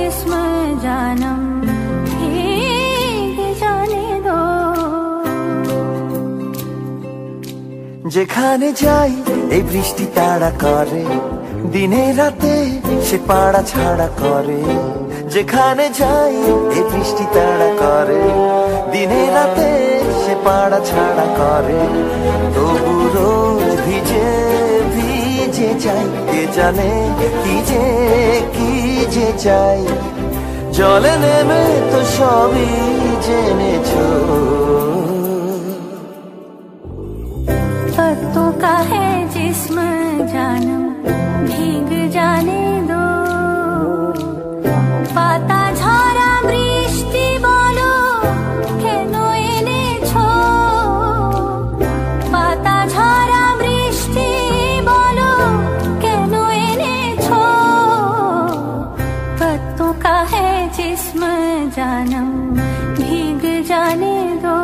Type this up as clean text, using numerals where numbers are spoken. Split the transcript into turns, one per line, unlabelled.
जिस्म जानम भीग जाने दो।
যেখানে যাই এই বৃষ্টি তাড়া করে, দিনে রাতে সে পাড়া ছাড়া করে। যেখানে যাই এই বৃষ্টি তাড়া করে, দিনে রাতে সে পাড়া ছাড়া করে। তবু রোজ ভিজে ভিজে যাই, কে জানে কি যে চাই। জলে নেমে তো সবই জেনেছো।
पत्तों का है जिस्म जानम भीग जाने दो। पाता झरा बृष्टि बोलो केन এনেছো। पाता झरा बृष्टि बोलो केन এনেছো। पत्तों का है जिस्म जानम भीग जाने दो।